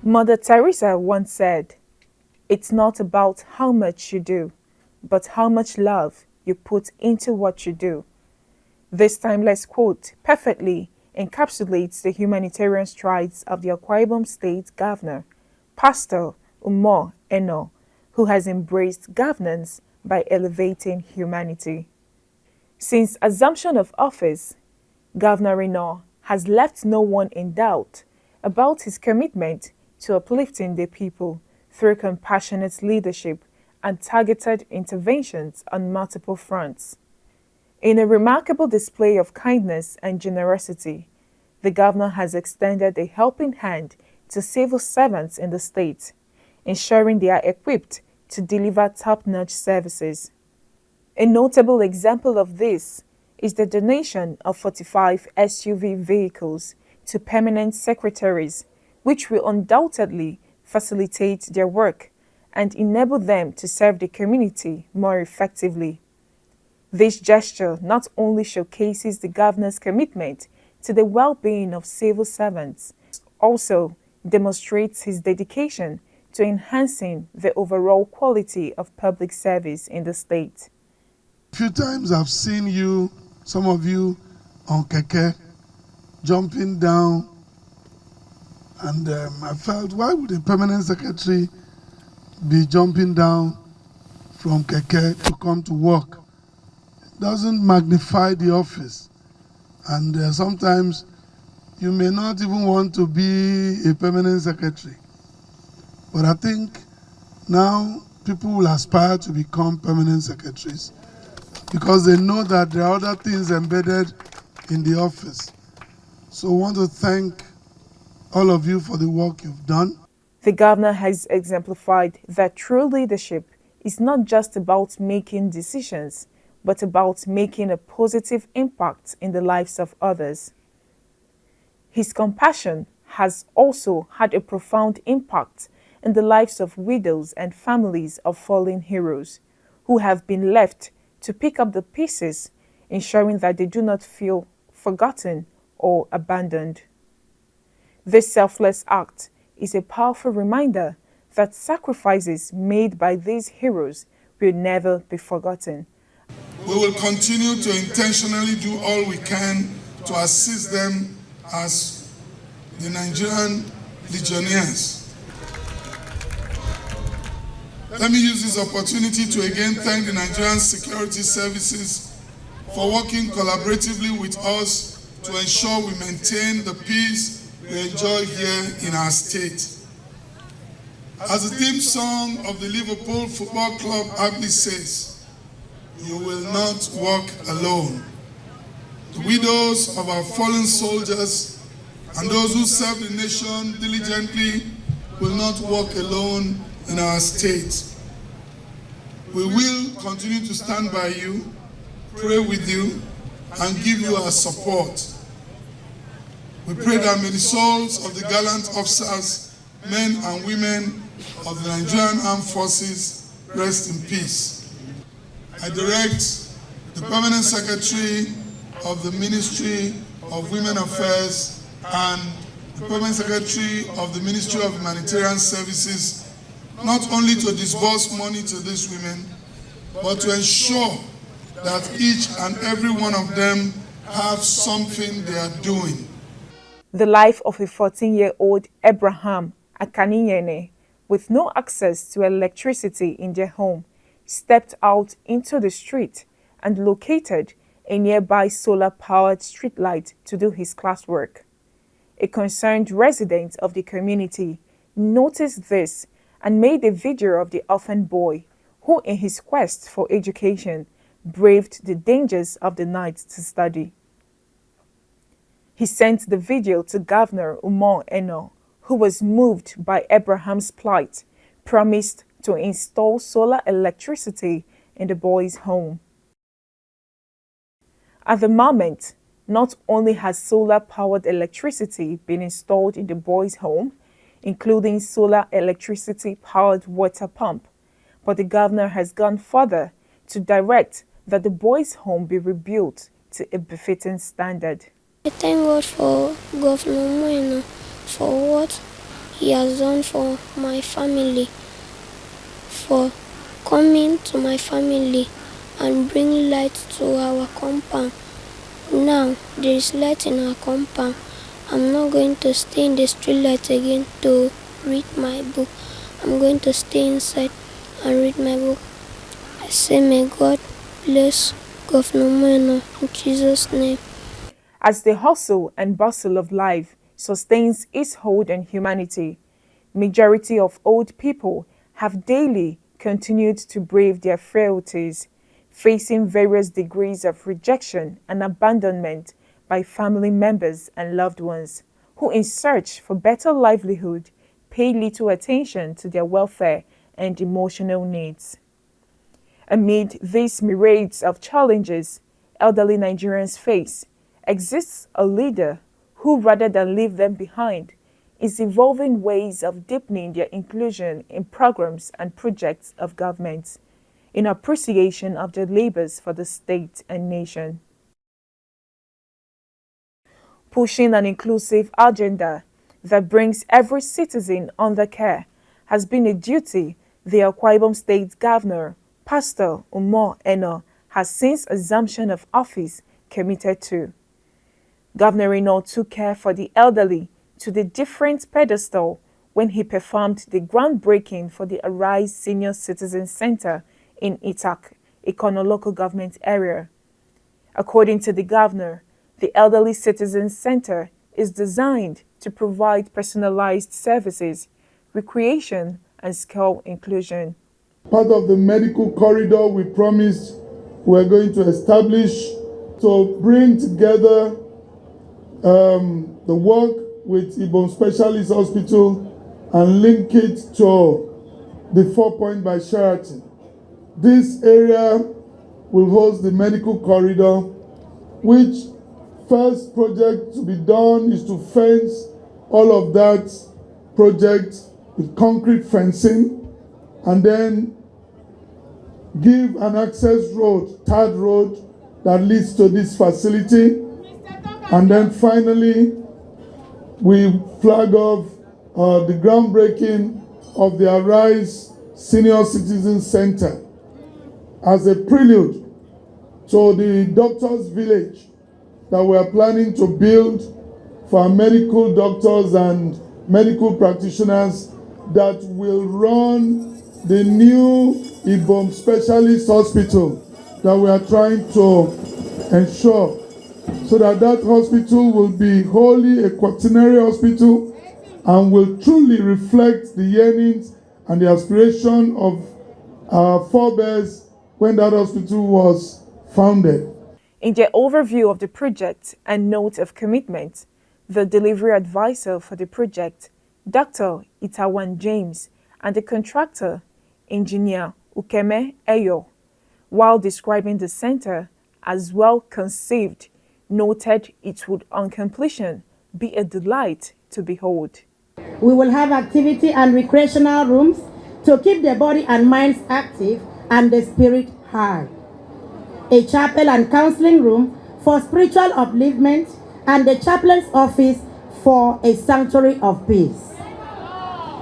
Mother Teresa once said, "It's not about how much you do, but how much love you put into what you do." This timeless quote perfectly encapsulates the humanitarian strides of the Akwa Ibom State Governor, Pastor Umar Eno, who has embraced governance by elevating humanity. Since assumption of office, Governor Eno has left no one in doubt about his commitment to uplifting the people through compassionate leadership and targeted interventions on multiple fronts. In a remarkable display of kindness and generosity, the governor has extended a helping hand to civil servants in the state, ensuring they are equipped to deliver top-notch services. A notable example of this is the donation of 45 SUV vehicles to permanent secretaries, which will undoubtedly facilitate their work and enable them to serve the community more effectively. This gesture not only showcases the governor's commitment to the well-being of civil servants, also demonstrates his dedication to enhancing the overall quality of public service in the state. A few times I've seen you, some of you, on keke, jumping down, and I felt, why would a permanent secretary be jumping down from keke to come to work? It doesn't magnify the office, and sometimes you may not even want to be a permanent secretary. But I think now people will aspire to become permanent secretaries because they know that there are other things embedded in the office. So I want to thank all of you for the work you've done. The governor has exemplified that true leadership is not just about making decisions, but about making a positive impact in the lives of others. His compassion has also had a profound impact in the lives of widows and families of fallen heroes who have been left to pick up the pieces, ensuring that they do not feel forgotten or abandoned. This selfless act is a powerful reminder that sacrifices made by these heroes will never be forgotten. We will continue to intentionally do all we can to assist them as the Nigerian legionnaires. Let me use this opportunity to again thank the Nigerian security services for working collaboratively with us to ensure we maintain the peace we enjoy here in our state. As the theme song of the Liverpool Football Club aptly says, "You will not walk alone." The widows of our fallen soldiers and those who serve the nation diligently will not walk alone in our state. We will continue to stand by you, pray with you, and give you our support. We pray that may the souls of the gallant officers, men and women of the Nigerian Armed Forces rest in peace. I direct the Permanent Secretary of the Ministry of Women Affairs and the Permanent Secretary of the Ministry of Humanitarian Services not only to disburse money to these women, but to ensure that each and every one of them have something they are doing. The life of a 14-year-old Abraham Akaninyene, with no access to electricity in their home, stepped out into the street and located a nearby solar-powered streetlight to do his classwork. A concerned resident of the community noticed this and made a video of the orphan boy who, in his quest for education, braved the dangers of the night to study. He sent the video to Governor Umar Eno, who was moved by Abraham's plight, promised to install solar electricity in the boy's home. At the moment, not only has solar-powered electricity been installed in the boy's home, including solar electricity-powered water pump, but the governor has gone further to direct that the boy's home be rebuilt to a befitting standard. I thank God for Governor Moino for what he has done for my family, for coming to my family and bringing light to our compound. Now there is light in our compound. I'm not going to stay in the street light again to read my book. I'm going to stay inside and read my book. I say may God bless Governor Bueno in Jesus' name. As the hustle and bustle of life sustains its hold on humanity, majority of old people have daily continued to brave their frailties, facing various degrees of rejection and abandonment by family members and loved ones, who in search for better livelihood pay little attention to their welfare and emotional needs. Amid these myriads of challenges elderly Nigerians face, exists a leader who, rather than leave them behind, is evolving ways of deepening their inclusion in programs and projects of government, in appreciation of their labors for the state and nation. Pushing an inclusive agenda that brings every citizen under care has been a duty the Akwa Ibom State Governor, Pastor Umar Eno, has since assumption of office committed to. Governor Eno took care for the elderly to the different pedestal when he performed the groundbreaking for the Arise Senior Citizen Center in Itak, Ikono local government area. According to the governor, the Elderly Citizen Center is designed to provide personalized services, recreation, and skill inclusion. Part of the medical corridor we promised we're going to establish to bring together the work with Ibom Specialist Hospital and link it to the 4 Point by Sheraton. This area will host the medical corridor, which first project to be done is to fence all of that project with concrete fencing, and then give an access road, third road, that leads to this facility. And then finally, we flag off the groundbreaking of the Arise Senior Citizen Center as a prelude to the doctors' village that we are planning to build for our medical doctors and medical practitioners that will run the new Ibom Specialist Hospital that we are trying to ensure, so that that hospital will be wholly a quaternary hospital and will truly reflect the yearnings and the aspiration of our forebears when that hospital was founded. In their overview of the project and note of commitment, the delivery advisor for the project, Dr. Itawan James, and the contractor, Engineer Ukeme Eyo, while describing the center as well conceived, noted it would on completion be a delight to behold. We will have activity and recreational rooms to keep the body and minds active and the spirit high. A chapel and counseling room for spiritual upliftment, and the chaplain's office for a sanctuary of peace.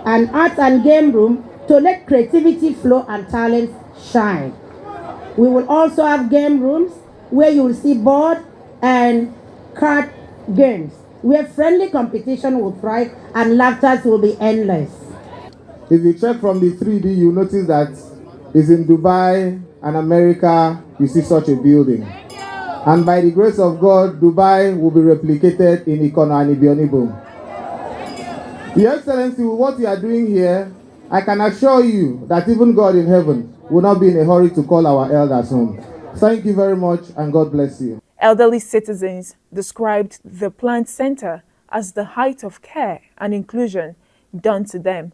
An art and game room to let creativity flow and talents shine. We will also have game rooms where you will see board and card games, where friendly competition will thrive and laughter will be endless. If you check from the 3D, you notice that it's in Dubai and America, you see such a building. And by the grace of God, Dubai will be replicated in Ikono and Ibionibom. Your Excellency, with what you are doing here, I can assure you that even God in heaven will not be in a hurry to call our elders home. Thank you very much, and God bless you. Elderly citizens described the planned center as the height of care and inclusion done to them,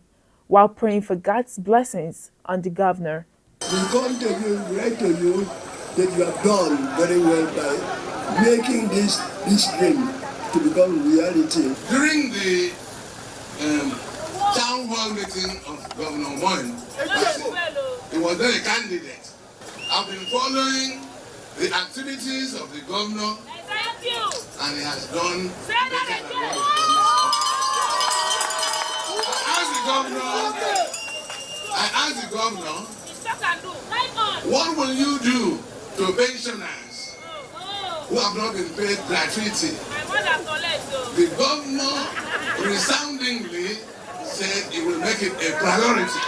while praying for God's blessings on the governor. We come to you, write to you that you have done very well by making this dream to become reality. During the town hall meeting of Governor Moen, he was then a candidate. I've been following the activities of the governor, and he has done better than what the governor. governor, what will you do to pensioners who have not been paid gratuity? The governor resoundingly said he will make it a priority.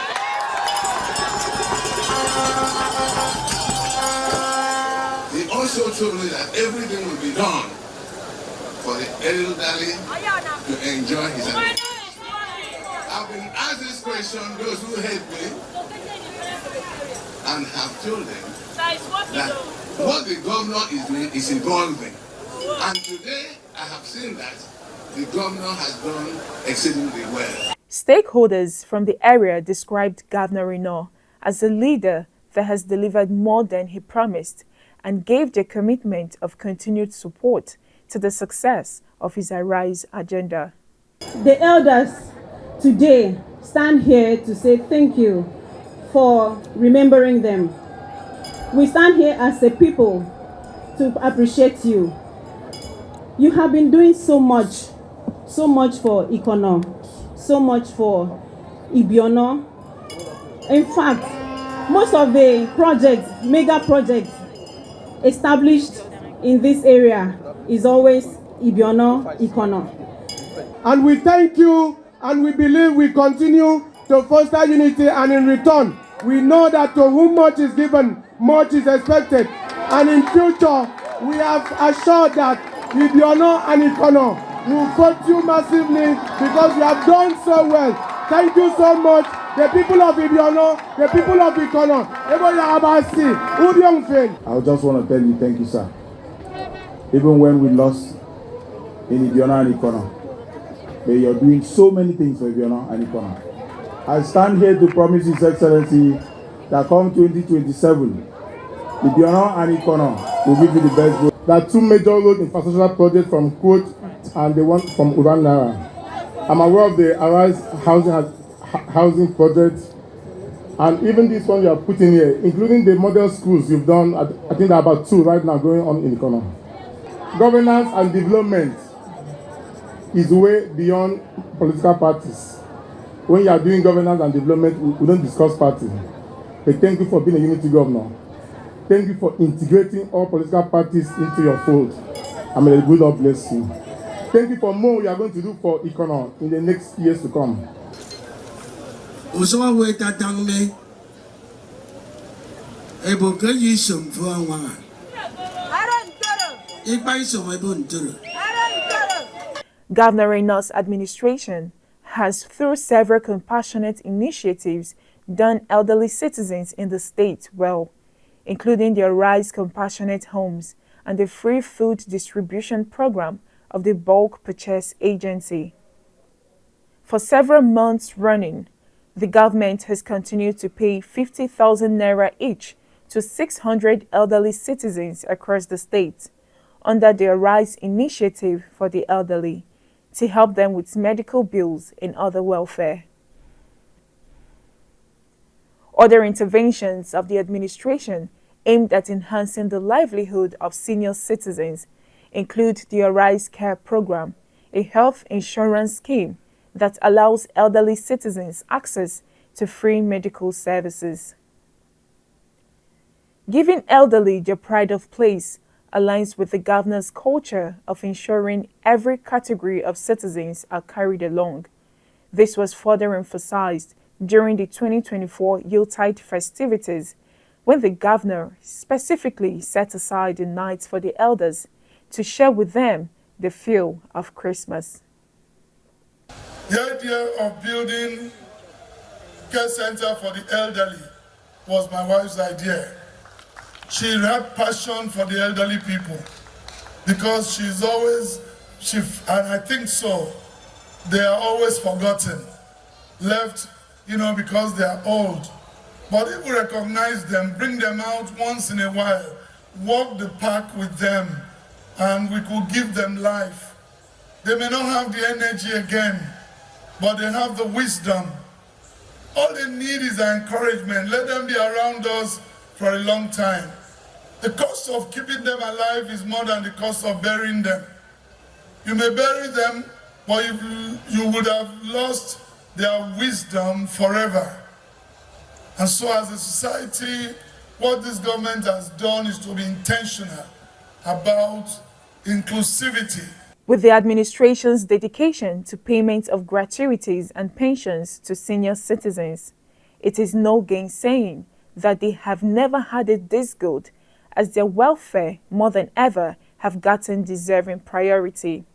He also told me that everything will be done for the elderly to enjoy his life. I've been asked this question, those who hate me, and have told them that what the governor is doing is evolving. And today, I have seen that the governor has done exceedingly well. Stakeholders from the area described Governor Reno as a leader that has delivered more than he promised and gave their commitment of continued support to the success of his Arise agenda. The elders today stand here to say thank you for remembering them. We stand here as a people to appreciate you. You have been doing so much for Ikono, so much for Ibiono. In fact, most of the projects, mega projects established in this area is always Ibiono, Ikono. And we thank you, and we believe we continue to foster unity, and in return, we know that to whom much is given, much is expected. And in future, we have assured that Ibiono and Ikono will vote you massively because you have done so well. Thank you so much, the people of Ibiono, the people of Ikono. I just want to tell you thank you, sir. Even when we lost in Ibiono and Ikono, you're doing so many things for Ibiono and Ikono. I stand here to promise His Excellency that come 2027, Ibiono and Ikono will give you the best vote. There are two major road infrastructure projects from Quote and the one from Uranara. I'm aware of the Arise housing project, and even this one you are putting here, including the model schools you've done. I think there are about 2 right now going on in Ikono. Governance and development is way beyond political parties. When you are doing governance and development, we don't discuss parties. But thank you for being a unity governor. Thank you for integrating all political parties into your fold. I may the good Lord bless you. Thank you for more you are going to do for Ikono in the next years to come. Governor Reno's administration has, through several compassionate initiatives, done elderly citizens in the state well, including the Arise Compassionate Homes and the free food distribution program of the Bulk Purchase Agency. For several months running, the government has continued to pay 50,000 naira each to 600 elderly citizens across the state under the Arise initiative for the elderly to help them with medical bills and other welfare. Other interventions of the administration aimed at enhancing the livelihood of senior citizens include the Arise Care Program, a health insurance scheme that allows elderly citizens access to free medical services. Giving elderly their pride of place aligns with the governor's culture of ensuring every category of citizens are carried along. This was further emphasized during the 2024 Yuletide festivities, when the governor specifically set aside the nights for the elders to share with them the feel of Christmas. The idea of building a care center for the elderly was my wife's idea. She had passion for the elderly people because she's always, and I think so, they are always forgotten, left, because they are old. But if we recognize them, bring them out once in a while, walk the park with them, and we could give them life. They may not have the energy again, but they have the wisdom. All they need is encouragement. Let them be around us for a long time. The cost of keeping them alive is more than the cost of burying them. You may bury them, but you would have lost their wisdom forever. And so as a society, what this government has done is to be intentional about inclusivity. With the administration's dedication to payment of gratuities and pensions to senior citizens, it is no gainsaying that they have never had it this good, as their welfare more than ever have gotten deserving priority.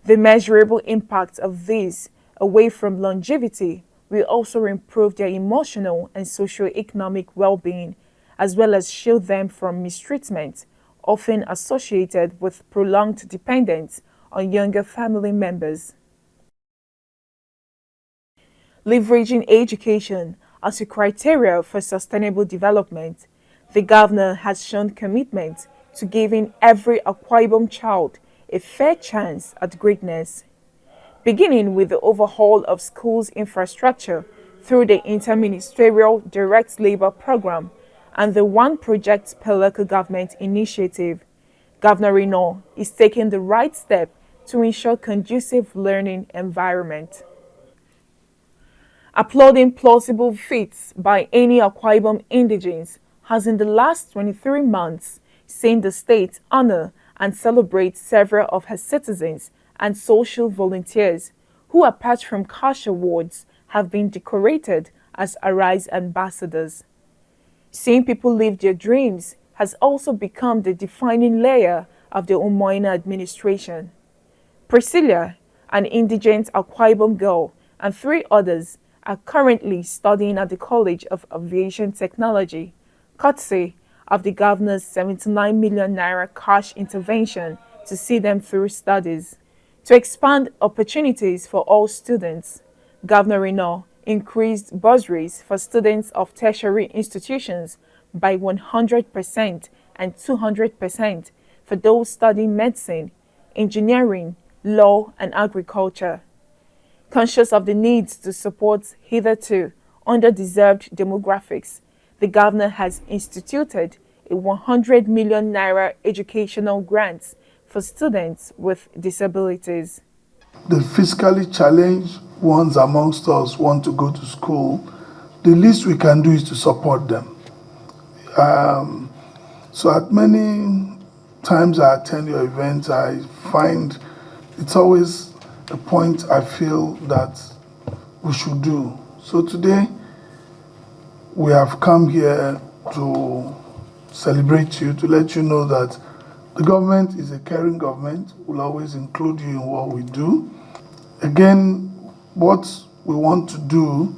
The measurable impact of this, away from longevity, will also improve their emotional and socio-economic well-being, as well as shield them from mistreatment, often associated with prolonged dependence on younger family members. Leveraging education as a criteria for sustainable development, the governor has shown commitment to giving every Akwa Ibom child a fair chance at greatness, beginning with the overhaul of schools infrastructure through the Interministerial Direct Labor Program and the One Project per Local Government initiative. Governor Reno is taking the right step to ensure conducive learning environment. Applauding plausible feats by any Akwa Ibom indigenes has in the last 23 months seen the state honor and celebrate several of her citizens and social volunteers who, apart from cash awards, have been decorated as Arise ambassadors. Seeing people live their dreams has also become the defining layer of the Umoina administration. Priscilla, an indigent Akwa Ibom girl, and 3 others are currently studying at the College of Aviation Technology, courtesy of the governor's 79 million naira cash intervention to see them through studies. To expand opportunities for all students, Governor Reno increased bursaries for students of tertiary institutions by 100% and 200% for those studying medicine, engineering, law, and agriculture. Conscious of the needs to support hitherto underdeserved demographics, the governor has instituted a 100 million naira educational grant for students with disabilities. The fiscally challenged ones amongst us want to go to school. The least we can do is to support them. So at many times I attend your events, I find it's always a point I feel that we should do. So today, we have come here to celebrate you, to let you know that the government is a caring government. We'll always include you in what we do. Again, what we want to do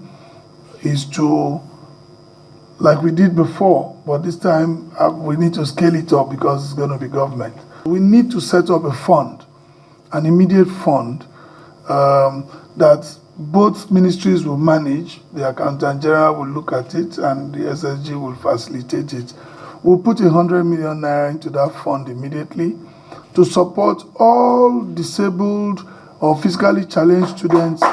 is to, like we did before, but this time we need to scale it up because it's going to be government. We need to set up a fund, an immediate fund that both ministries will manage. The Accountant General will look at it and the SSG will facilitate it. We'll put 100 million naira into that fund immediately to support all disabled or physically challenged students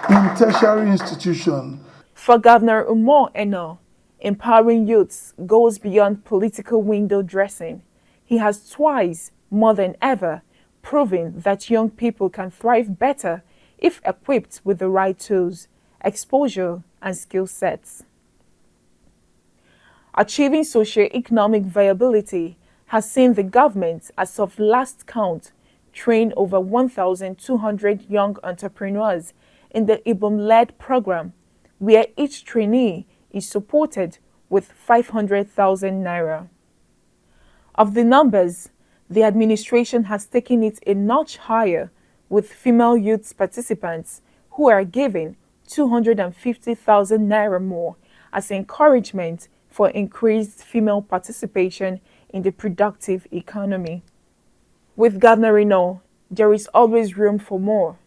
in tertiary institutions. For Governor Umar Eno, empowering youths goes beyond political window dressing. He has twice, more than ever, proven that young people can thrive better if equipped with the right tools, exposure, and skill sets. Achieving socio-economic viability has seen the government, as of last count, train over 1,200 young entrepreneurs in the Ibom-led program, where each trainee is supported with 500,000 naira. Of the numbers, the administration has taken it a notch higher, with female youth participants who are given 250,000 naira more as encouragement for increased female participation in the productive economy. With Governor Reno, there is always room for more.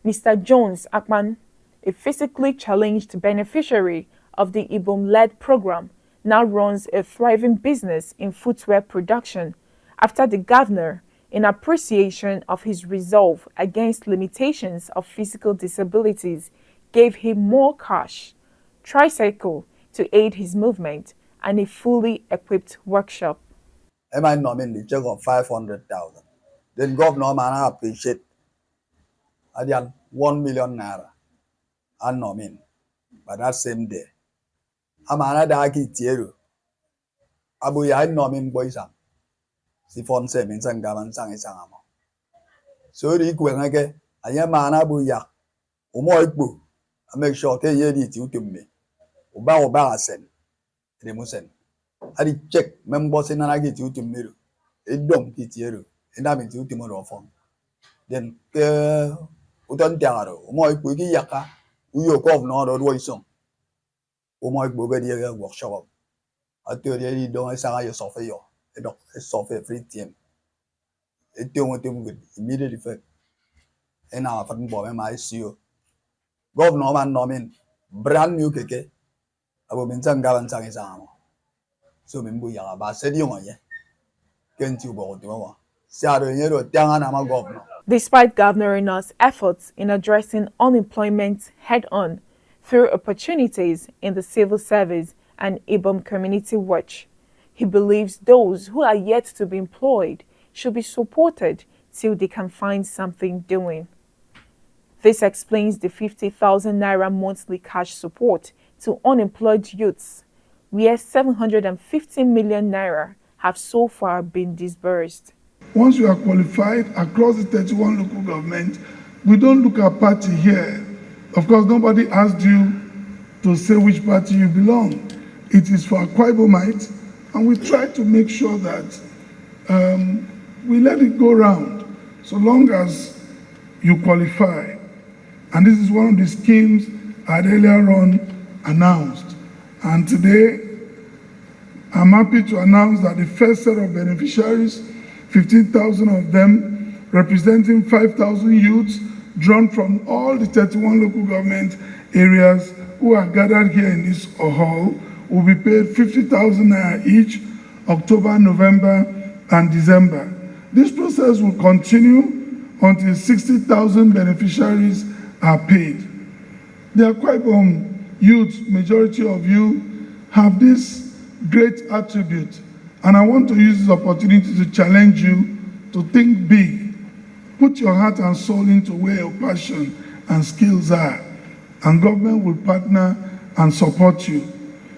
Mr. Jones Akman, a physically challenged beneficiary of the Ibom-led program, now runs a thriving business in footwear production after the governor, in appreciation of his resolve against limitations of physical disabilities, gave him more cash, tricycle to aid his movement, and a fully equipped workshop. Am I nominated the check of 500,000? Then governor man appreciate Adian 1 million naira and nomin by that same day. Amana daki tieru. Abu ya nomin boysam. Si fon se min sang gaman sang isang amo. So ri kwengake anya mana bu ya. Umo ikbu. I make sure ke ye di ti utumme. Uba asen. Remusen. Adi check member se nanagi ti utummeru. Edom ki tieru. Endami ti utumo ro fon. Then ke uton tiaro. Umo ikbu ki yaka. Uyo kov no do isong. Umo ikbu be di workshop. Atuori dong sa yo sofe yo. Edok sofe free team. Etiong good immediate effect. Ena fan bo me ma ICU. Governor man nomin brand new keke. Abo minsan gawan sang isang mo. So mimbu ya ba sedi yo ye. Kenti bo do. Sia do yero tianga na ma governor. Despite Governor Rena's efforts in addressing unemployment head-on through opportunities in the civil service and Ibom Community Watch, he believes those who are yet to be employed should be supported till they can find something doing. This explains the 50,000 naira monthly cash support to unemployed youths, where 750 million naira have so far been disbursed. Once you are qualified across the 31 local governments, we don't look at party here. Of course, nobody asked you to say which party you belong. It is for Akwa Ibomite, and we try to make sure that we let it go round so long as you qualify. And this is one of the schemes I had earlier on announced. And today, I'm happy to announce that the first set of beneficiaries, 15,000 of them, representing 5,000 youths, drawn from all the 31 local government areas who are gathered here in this hall, will be paid 50,000 naira each, October, November, and December. This process will continue until 60,000 beneficiaries are paid. The Akwa Ibom youth, majority of you, have this great attribute, and I want to use this opportunity to challenge you to think big. Put your heart and soul into where your passion and skills are, and government will partner and support you.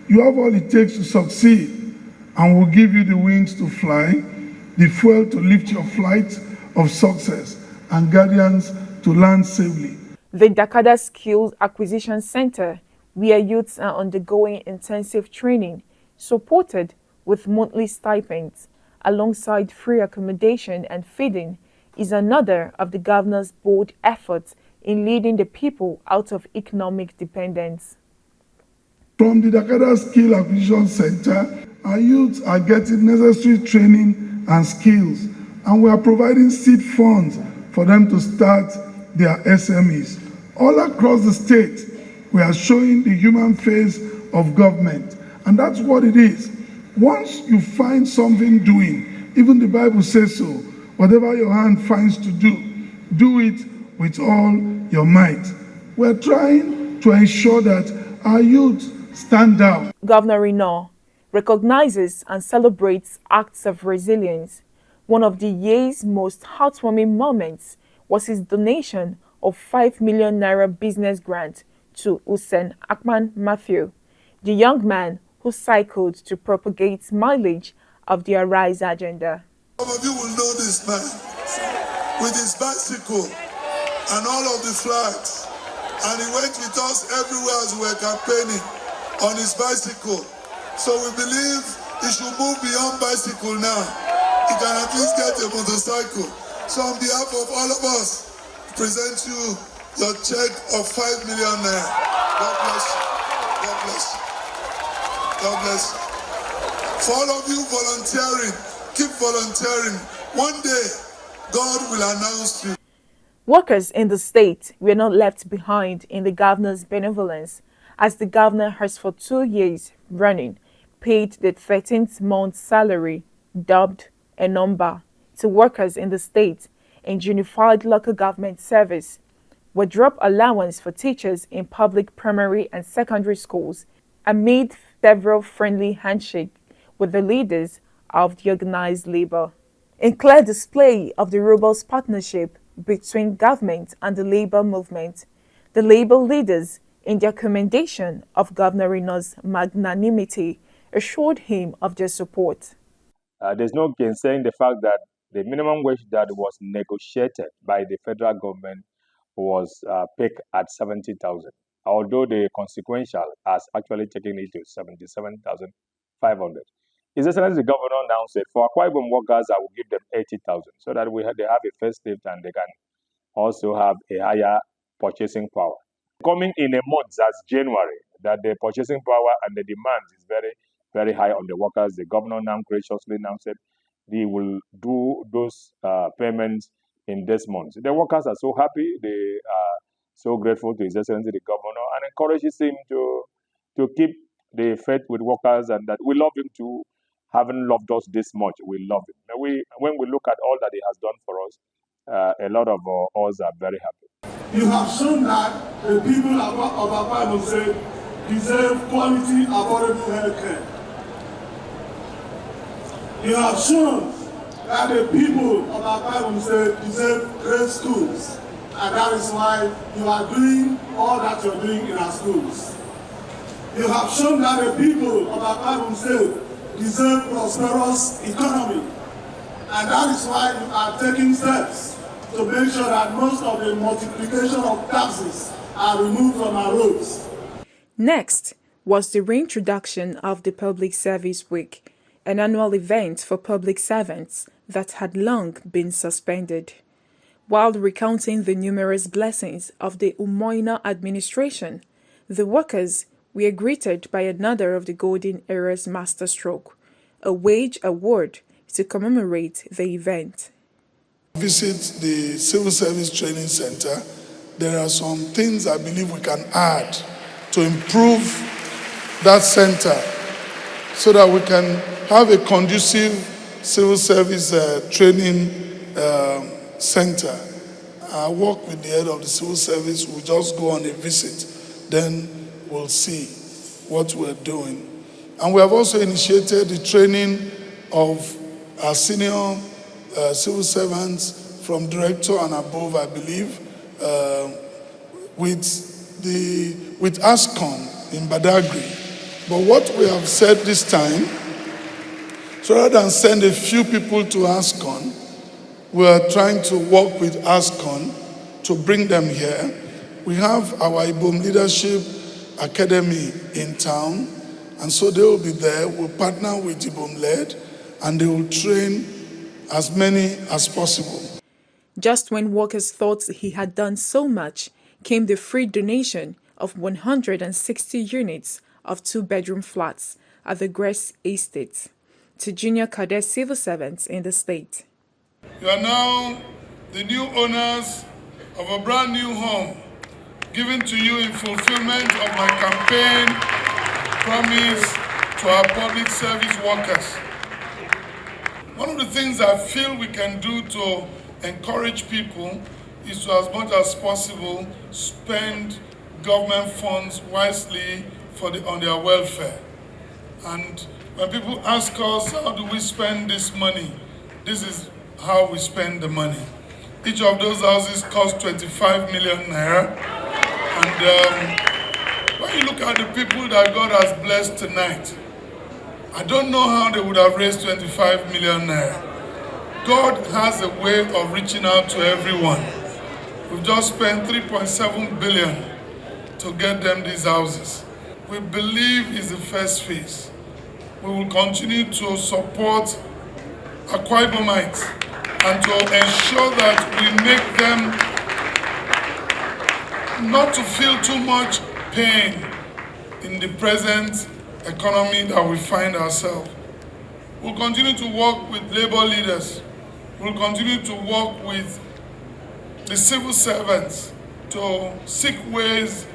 You have all it takes to succeed, and will give you the wings to fly, the fuel to lift your flight of success, and guardians to land safely. The Dakada Skills Acquisition Center, where youths are undergoing intensive training, supported with monthly stipends, alongside free accommodation and feeding, is another of the governor's bold efforts in leading the people out of economic dependence. From the Dakada Skill Acquisition Center, our youths are getting necessary training and skills, and we are providing seed funds for them to start their SMEs. All across the state, we are showing the human face of government, and that's what it is. Once you find something doing, even the Bible says so, whatever your hand finds to do it with all your might. We're trying to ensure that our youth stand out. Governor Reno recognizes and celebrates acts of resilience. One of the year's most heartwarming moments was his donation of 5 million naira business grant to Hussein Akman Matthew, the young man who cycled to propagate mileage of the Arise agenda. Some of you will know this man with his bicycle and all of the flags, and he went with us everywhere as we were campaigning on his bicycle. So we believe he should move beyond bicycle now. He can at least get a motorcycle. So on behalf of all of us, present you your check of 5 million naira. God bless you. God bless you. God bless you. For all of you volunteering, keep volunteering. One day, God will announce you. Workers in the state were not left behind in the governor's benevolence, as the governor has for 2 years running paid the 13th month's salary, dubbed a number, to workers in the state in unified local government service, wardrobe allowance for teachers in public primary and secondary schools, and made several friendly handshakes with the leaders of the organized labor. In clear display of the robust partnership between government and the labor movement. The labor leaders, in their commendation of Governor Reno's magnanimity, assured him of their support. There's no gainsaying the fact that the minimum wage that was negotiated by the federal government was pegged at 70,000, although the consequential has actually taken it to 77,500. His Excellency the Governor now said, for Akwa Ibom workers, I will give them 80,000 so that they have a first lift and they can also have a higher purchasing power. Coming in a month as January, that the purchasing power and the demand is very, very high on the workers. The governor now graciously now said he will do those payments in this month. The workers are so happy. They are so grateful to His Excellency the Governor and encourages him to keep the faith with workers and that we love him too. Having loved us this much, we love him. When we look at all that he has done for us, a lot of us are very happy. You have shown that the people of Akwa Ibom State deserve quality, affordable health care. You have shown that the people of Akwa Ibom State deserve great schools, and that is why you are doing all that you're doing in our schools. You have shown that the people of Akwa Ibom State deserve prosperous economy, and that is why you are taking steps to make sure that most of the multiplication of taxes are removed from our roads. Next was the reintroduction of the Public Service Week, an annual event for public servants that had long been suspended. While recounting the numerous blessings of the Umoina administration, the workers were greeted by another of the Golden Era's masterstroke, a wage award to commemorate the event. Visit the Civil Service Training Center. There are some things I believe we can add to improve that center so that we can have a conducive civil service training center. I work with the head of the civil service. We'll just go on a visit. Then we'll see what we're doing. And we have also initiated the training of our senior civil servants from director and above, I believe, with ASCON in Badagry. But what we have said this time, so rather than send a few people to ASCON, we are trying to work with ASCON to bring them here. We have our Ibom Leadership Academy in town, and so they will be there. We'll partner with Ibom Led, and they will train as many as possible. Just when workers thought he had done so much, came the free donation of 160 units of two-bedroom flats at the Grace Estate to junior cadet civil servants in the state. You are now the new owners of a brand new home given to you in fulfillment of my campaign promise to our public service workers. One of the things I feel we can do to encourage people is to, as much as possible, spend government funds wisely on their welfare. And when people ask us, how do we spend this money? This is how we spend the money. Each of those houses costs 25 million naira. And when you look at the people that God has blessed tonight, I don't know how they would have raised 25 million naira. God has a way of reaching out to everyone. We've just spent 3.7 billion to get them these houses. We believe is the first phase. We will continue to support Akwa Ibomites and to ensure that we make them not to feel too much pain in the present economy that we find ourselves. We'll continue to work with labor leaders. We'll continue to work with the civil servants to seek ways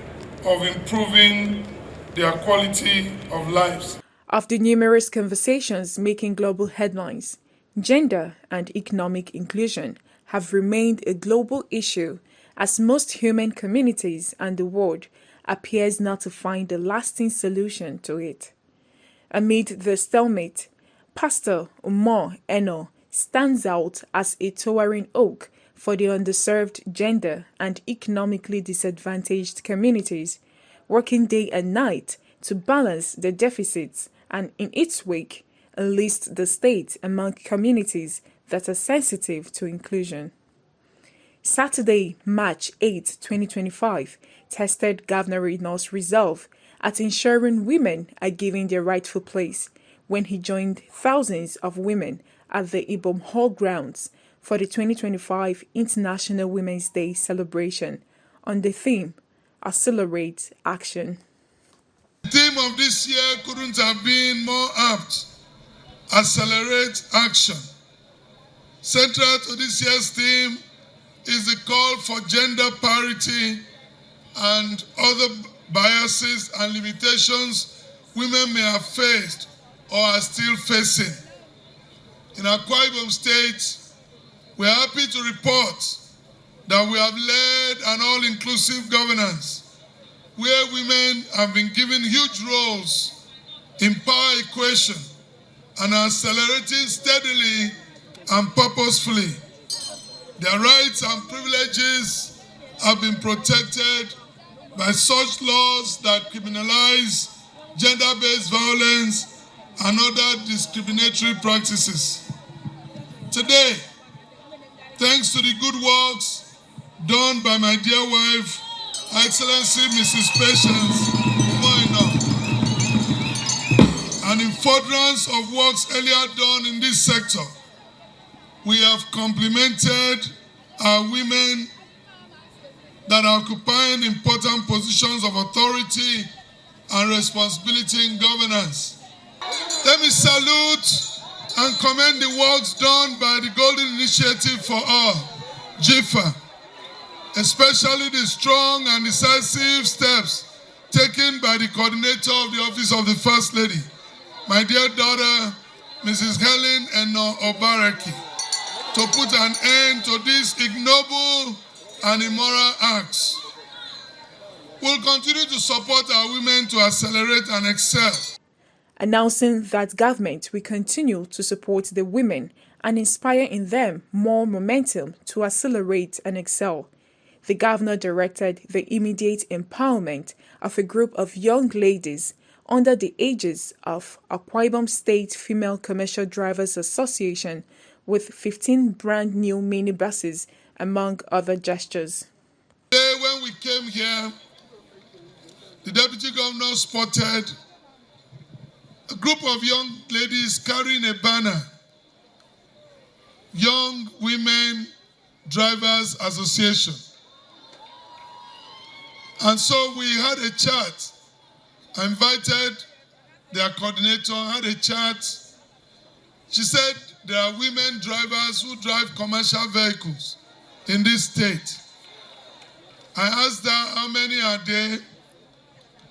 of improving their quality of lives. Of the numerous conversations making global headlines, gender and economic inclusion have remained a global issue as most human communities and the world appears not to find a lasting solution to it. Amid the stalemate, Pastor Umar Eno stands out as a towering oak for the underserved, gender, and economically disadvantaged communities, working day and night to balance the deficits and, in its wake, enlist the state among communities that are sensitive to inclusion. Saturday, March 8, 2025, tested Governor Reynolds' resolve at ensuring women are given their rightful place when he joined thousands of women at the Ibom Hall grounds for the 2025 International Women's Day celebration on the theme, Accelerate Action. The theme of this year couldn't have been more apt. Accelerate Action. Central to this year's theme is the call for gender parity and other biases and limitations women may have faced or are still facing. In Akwa Ibom State, we are happy to report that we have led an all-inclusive governance where women have been given huge roles in power equation and are accelerating steadily and purposefully. Their rights and privileges have been protected by such laws that criminalize gender-based violence and other discriminatory practices. Today, thanks to the good works done by my dear wife, Her Excellency Mrs. Patience Moina, and in furtherance of works earlier done in this sector, we have complimented our women that are occupying important positions of authority and responsibility in governance. Let me salute and commend the works done by the Golden Initiative for All, GIFA, especially the strong and decisive steps taken by the coordinator of the Office of the First Lady, my dear daughter, Mrs. Helen Eno Obareki, to put an end to these ignoble and immoral acts. We'll continue to support our women to accelerate and excel. Announcing that government will continue to support the women and inspire in them more momentum to accelerate and excel. The governor directed the immediate empowerment of a group of young ladies under the aegis of Akwa Ibom State Female Commercial Drivers Association with 15 brand new minibuses, among other gestures. Today, when we came here, the Deputy Governor spotted a group of young ladies carrying a banner, Young Women Drivers Association. And so we had a chat. I invited their coordinator, had a chat. She said there are women drivers who drive commercial vehicles in this state. I asked her how many are there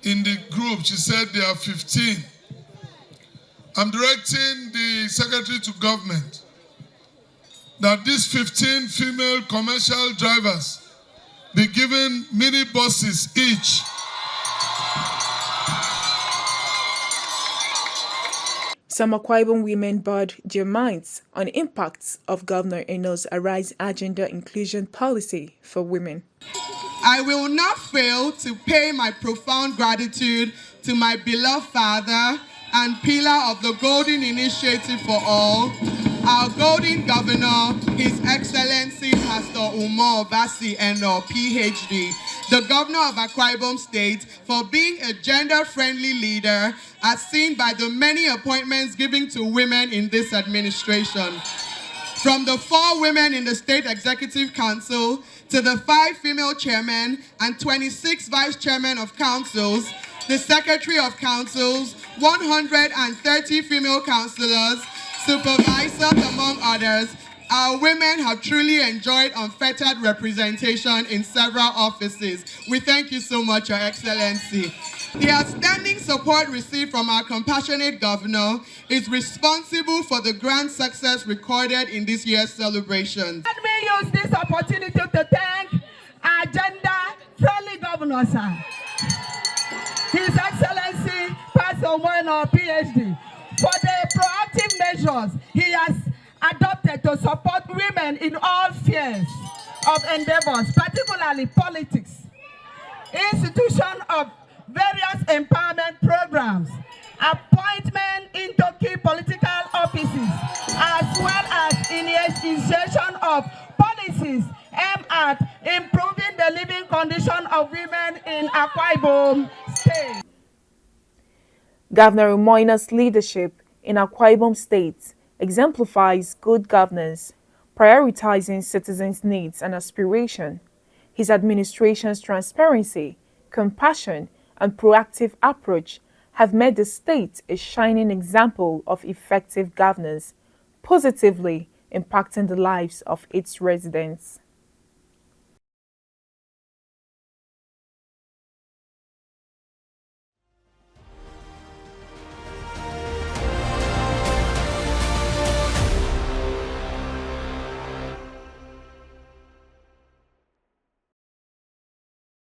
in the group. She said there are 15. I'm directing the Secretary to Government that these 15 female commercial drivers be given mini buses each. Some Akwa Ibom women bared their minds on impacts of Governor Eno's Arise Agenda inclusion policy for women. I will not fail to pay my profound gratitude to my beloved father and pillar of the Golden Initiative for All, our Golden Governor, His Excellency Pastor Umar Obasi Eno, PhD, the Governor of Akwa Ibom State, for being a gender-friendly leader as seen by the many appointments given to women in this administration. From the 4 women in the State Executive Council to the 5 female chairmen and 26 vice chairmen of councils, the secretary of councils, 130 female councillors, supervisors, among others, our women have truly enjoyed unfettered representation in several offices. We thank you so much, Your Excellency. The outstanding support received from our compassionate governor is responsible for the grand success recorded in this year's celebration. Let me use this opportunity to thank our gender-friendly governor, sir, His Excellency Pastor Moeno, PhD, for the proactive measures he has adopted to support women in all spheres. of endeavors, particularly politics, institution of various empowerment programs, appointment into key political offices, as well as initiation of policies aimed at improving the living condition of women in Akwa Ibom State. Governor Umoina's leadership in Akwa Ibom State exemplifies good governance, prioritizing citizens' needs and aspiration. His administration's transparency, compassion, and proactive approach have made the state a shining example of effective governance, positively impacting the lives of its residents.